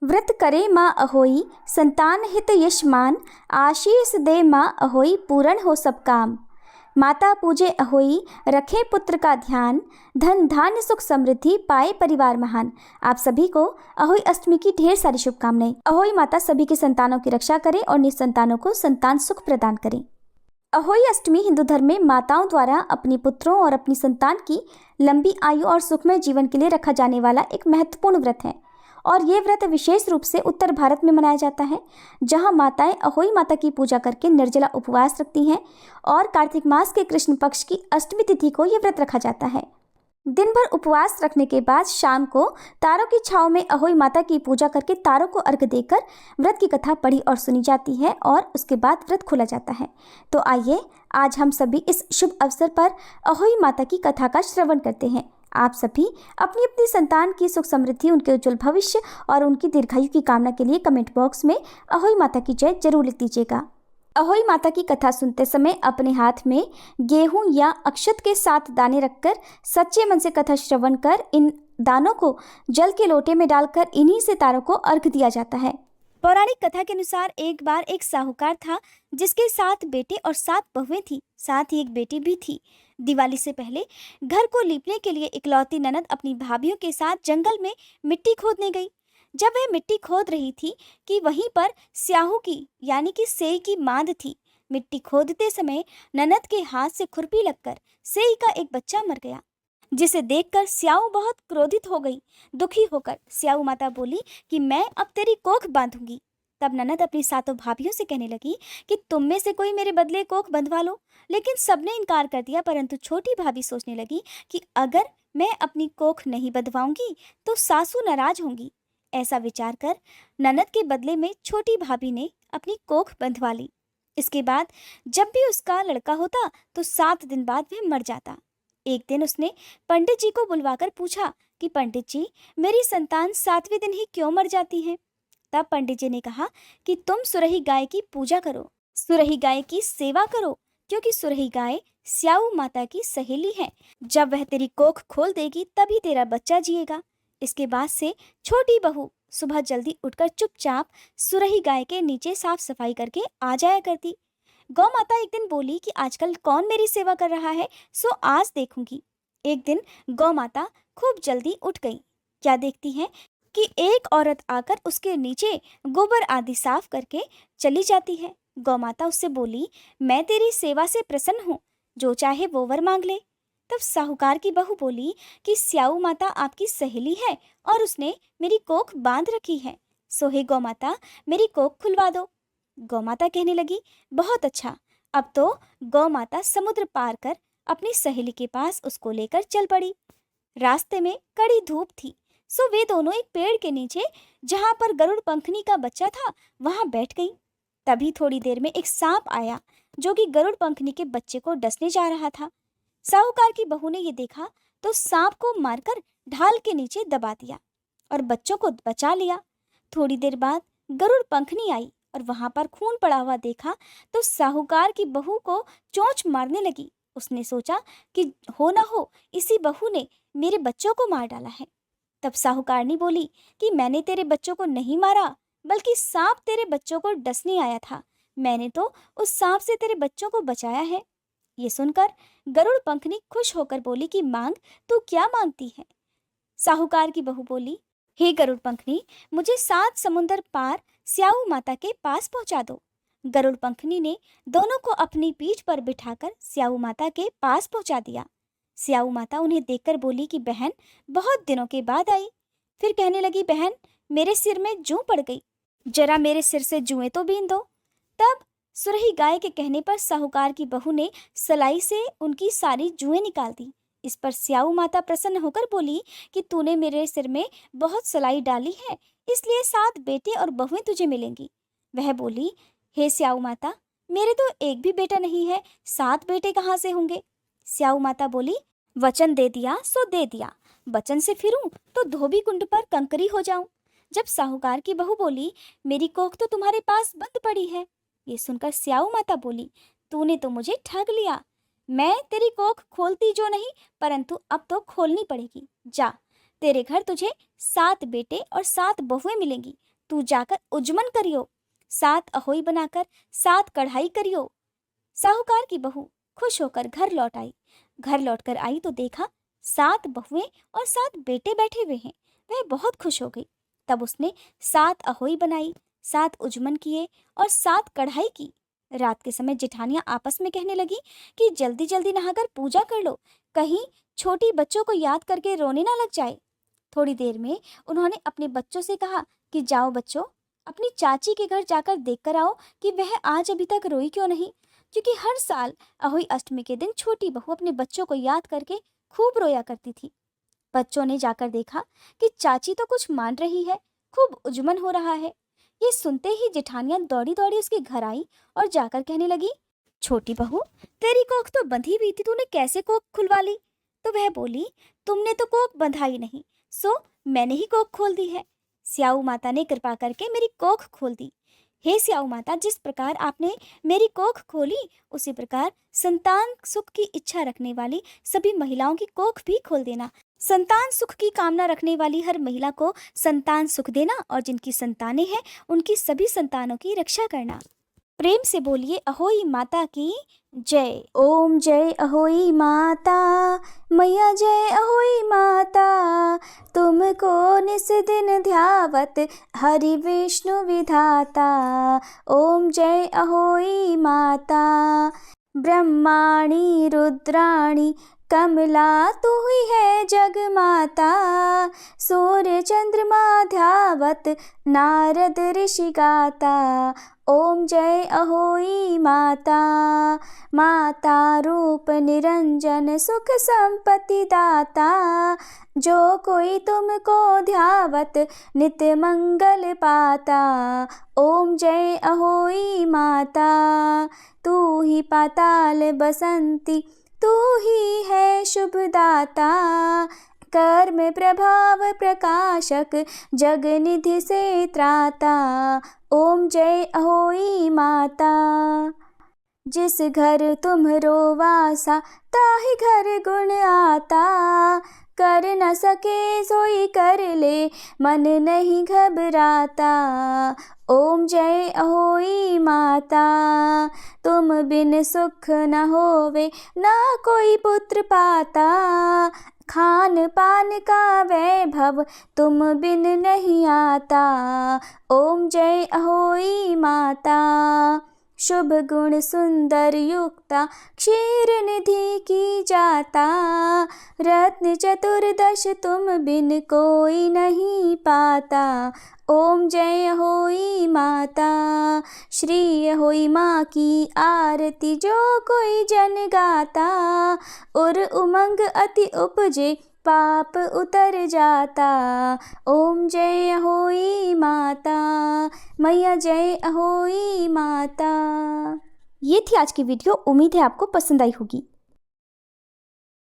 व्रत करे माँ अहोई, संतान हित यशमान, आशीष दे माँ अहोई, पूर्ण हो सब काम। माता पूजे अहोई, रखे पुत्र का ध्यान, धन धान्य सुख समृद्धि पाए परिवार महान। आप सभी को अहोई अष्टमी की ढेर सारी शुभकामनाएं। अहोई माता सभी के संतानों की रक्षा करें और निसंतानों को संतान सुख प्रदान करें। अहोई अष्टमी हिंदू धर्म में माताओं द्वारा अपने पुत्रों और अपनी संतान की लंबी आयु और सुखमय जीवन के लिए रखा जाने वाला एक महत्वपूर्ण व्रत है और ये व्रत विशेष रूप से उत्तर भारत में मनाया जाता है, जहां माताएं अहोई माता की पूजा करके निर्जला उपवास रखती हैं और कार्तिक मास के कृष्ण पक्ष की अष्टमी तिथि को ये व्रत रखा जाता है। दिन भर उपवास रखने के बाद शाम को तारों की छांव में अहोई माता की पूजा करके तारों को अर्घ्य देकर व्रत की कथा पढ़ी और सुनी जाती है और उसके बाद व्रत खोला जाता है। तो आइए आज हम सभी इस शुभ अवसर पर अहोई माता की कथा का श्रवण करते हैं। आप सभी अपनी अपनी संतान की सुख समृद्धि, उनके उज्जवल भविष्य और उनकी दीर्घायु की कामना के लिए कमेंट बॉक्स में अहोई माता की जय जरूर लिख दीजिएगा। अहोई माता की कथा सुनते समय अपने हाथ में गेहूं या अक्षत के 7 दाने रखकर सच्चे मन से कथा श्रवण कर इन दानों को जल के लोटे में डालकर इन्हीं से तारों को अर्घ दिया जाता है। पौराणिक कथा के अनुसार एक बार एक साहूकार था जिसके 7 बेटे और 7 बहुएं थी, साथ ही एक बेटी भी थी। दिवाली से पहले घर को लीपने के लिए इकलौती ननद अपनी भाभीयों के साथ जंगल में मिट्टी खोदने गई। जब वह मिट्टी खोद रही थी कि वहीं पर स्याहू की यानी कि सेई की मांद थी। मिट्टी खोदते समय ननद के हाथ से खुरपी लगकर सेई का एक बच्चा मर गया, जिसे देखकर स्याहू बहुत क्रोधित हो गई। दुखी होकर स्याहू माता बोली कि मैं अब तेरी कोख बांधूंगी। तब ननद अपनी 7 भाभियों से कहने लगी कि तुम में से कोई मेरे बदले कोख बंधवा लो, लेकिन सबने इनकार कर दिया। परंतु छोटी भाभी सोचने लगी कि अगर मैं अपनी कोख नहीं बंधवाऊंगी तो सासू नाराज होंगी। ऐसा विचार कर ननद के बदले में छोटी भाभी ने अपनी कोख बंधवा ली। इसके बाद जब भी उसका लड़का होता तो 7 दिन बाद वह मर जाता। एक दिन उसने पंडित जी को बुलवाकर पूछा कि पंडित जी, मेरी संतान 7वें दिन ही क्यों मर जाती है? तब पंडित जी ने कहा कि तुम सुरही गाय की पूजा करो, सुरही गाय की सेवा करो, क्योंकि सुरही गाय स्याऊ माता की सहेली है। जब वह तेरी कोख खोल देगी तभी तेरा बच्चा जिएगा। इसके बाद से छोटी बहू सुबह जल्दी उठकर चुपचाप सुरही गाय के नीचे साफ सफाई करके आ जाया करती। गौ माता एक दिन बोली कि आजकल कौन मेरी सेवा कर रहा है, सो आज देखूंगी। एक दिन गौ माता खूब जल्दी उठ गई। क्या देखती है कि एक औरत आकर उसके नीचे गोबर आदि साफ करके चली जाती है। गौ माता उससे बोली, मैं तेरी सेवा से प्रसन्न हूँ, जो चाहे वो वर मांग ले। तब साहूकार की बहू बोली कि स्याऊ माता आपकी सहेली है और उसने मेरी कोख बांध रखी है, सो हे गौ माता मेरी कोख खुलवा दो। गौ माता कहने लगी, बहुत अच्छा। अब तो गौ माता समुद्र पार कर अपनी सहेली के पास उसको लेकर चल पड़ी। रास्ते में कड़ी धूप थी, सो वे दोनों एक पेड़ के नीचे जहां पर गरुड़ पंखनी का बच्चा था वहां बैठ गई। तभी थोड़ी देर में एक सांप आया जो कि गरुड़ पंखनी के बच्चे को डसने जा रहा था। साहूकार की बहू ने ये देखा तो सांप को मारकर ढाल के नीचे दबा दिया और बच्चों को बचा लिया। थोड़ी देर बाद गरुड़ पंखनी आई और वहां पर खून पड़ा हुआ देखा तो साहूकार की बहू को चोंच मारने लगी। उसने सोचा कि हो ना हो इसी बहू ने मेरे बच्चों को मार डाला है। तब साहूकारनी बोली कि मैंने तेरे बच्चों को नहीं मारा, बल्कि सांप तेरे बच्चों को डसने आया था। मैंने तो उस सांप से तेरे बच्चों को बचाया है। ये सुनकर गरुड़ पंखनी खुश होकर बोली कि मांग, तू क्या मांगती है? साहूकार की बहू बोली, हे गरुड़ पंखनी, मुझे 7 समुंदर पार स्याऊ माता के पास पहुंचा दो। गरुड़ पंखनी ने दोनों को अपनी पीठ पर बिठाकर स्याऊ माता के पास पहुंचा दिया। स्याऊ माता उन्हें देखकर बोली कि बहन बहुत दिनों के बाद आई। फिर कहने लगी, बहन मेरे सिर में जूं पड़ गई, जरा मेरे सिर से जुएं तो बीन दो। तब सुरही गाय के कहने पर साहूकार की बहू ने सलाई से उनकी सारी जुएं निकाल दी। इस पर स्याऊ माता प्रसन्न होकर बोली कि तूने मेरे सिर में बहुत सलाई डाली है, इसलिए 7 बेटे और बहुएं तुझे मिलेंगी। वह बोली, हे स्याऊ माता, मेरे तो एक भी बेटा नहीं है, 7 बेटे कहाँ से होंगे? स्याऊ माता बोली, वचन दे दिया सो दे दिया, वचन से फिरूं तो धोबी कुंड पर कंकरी हो जाऊं। जब साहूकार की बहू बोली, मेरी कोख तो तुम्हारे पास बंद पड़ी है। ये सुनकर स्याऊ माता बोली, तूने तो मुझे ठग लिया। मैं तेरी कोख खोलती जो नहीं, परंतु अब तो खोलनी पड़ेगी। जा, तेरे घर तुझे 7 बेटे और 7 बहुएं मिलेंगी। तू जाकर उजमन करियो, 7 अहोई बनाकर 7 कढ़ाई करियो। साहूकार की बहू खुश होकर घर लौट आई। घर लौटकर आई तो देखा 7 बहुएं और 7 बेटे बैठे हुए हैं। वह बहुत खुश हो गई। तब उसने 7 अहोई बनाई, 7 उजमन किए और 7 कढ़ाई की। रात के समय जेठानियां आपस में कहने लगी कि जल्दी जल्दी नहाकर पूजा कर लो, कहीं छोटी बच्चों को याद करके रोने ना लग जाए। थोड़ी देर में उन्होंने अपने बच्चों से कहा कि जाओ बच्चों, अपनी चाची के घर जाकर देख कर आओ कि वह आज अभी तक रोई क्यों नहीं, क्योंकि हर साल अहोई अष्टमी के दिन छोटी बहू अपने बच्चों को याद करके खूब रोया करती थी। बच्चों ने जाकर देखा कि चाची तो कुछ मान रही है, खूब उजमन हो रहा है। ये सुनते ही जेठानियां दौड़ी दौड़ी उसके घर आई और जाकर कहने लगी, छोटी बहू, तेरी कोख तो बंधी हुई थी, तूने कैसे कोख खुलवा ली? तो वह बोली, तुमने तो कोख बंधाई नहीं, सो मैंने ही कोख खोल दी है। स्याऊ माता ने कृपा करके मेरी कोख खोल दी। हे स्याऊ माता, जिस प्रकार आपने मेरी कोख खोली, उसी प्रकार संतान सुख की इच्छा रखने वाली सभी महिलाओं की कोख भी खोल देना। संतान सुख की कामना रखने वाली हर महिला को संतान सुख देना और जिनकी संतानें हैं उनकी सभी संतानों की रक्षा करना। प्रेम से बोलिए अहोई माता की जय। ओम जय अहोई माता, मैया जय अहोई माता, तुमको निस दिन ध्यावत हरि विष्णु विधाता। ओम जय अहोई माता, ब्रह्माणी रुद्राणी कमला तू ही है जग माता। सूर्य चंद्रमा ध्यावत नारद ऋषि गाता। ओम जय अहोई माता, माता रूप निरंजन सुख संपत्ति दाता। जो कोई तुमको ध्यावत नित्य मंगल पाता। ओम जय अहोई माता, तू ही पाताल बसंती, तू ही है शुभदाता। कर्म प्रभाव प्रकाशक जग निधि से त्राता। ओम जय अहोई माता, जिस घर तुम्हरो वासा ताहि घर गुण आता। कर न सके सोई कर ले मन नहीं घबराता। ओम जय अहोई माता, तुम बिन सुख न होवे ना कोई पुत्र पाता। खान पान का वैभव तुम बिन नहीं आता। ओम जय अहोई माता, शुभ गुण सुंदर युक्ता क्षीर निधि की जाता। रत्न चतुर्दश तुम बिन कोई नहीं पाता। ओम जय अहोई माता, श्री अहोई माँ की आरती जो कोई जन गाता। उर उमंग अति उपजे पाप उतर जाता। ओम जय अहोई माता, मैया जय अहोई माता। ये थी आज की वीडियो। उम्मीद है आपको पसंद आई होगी।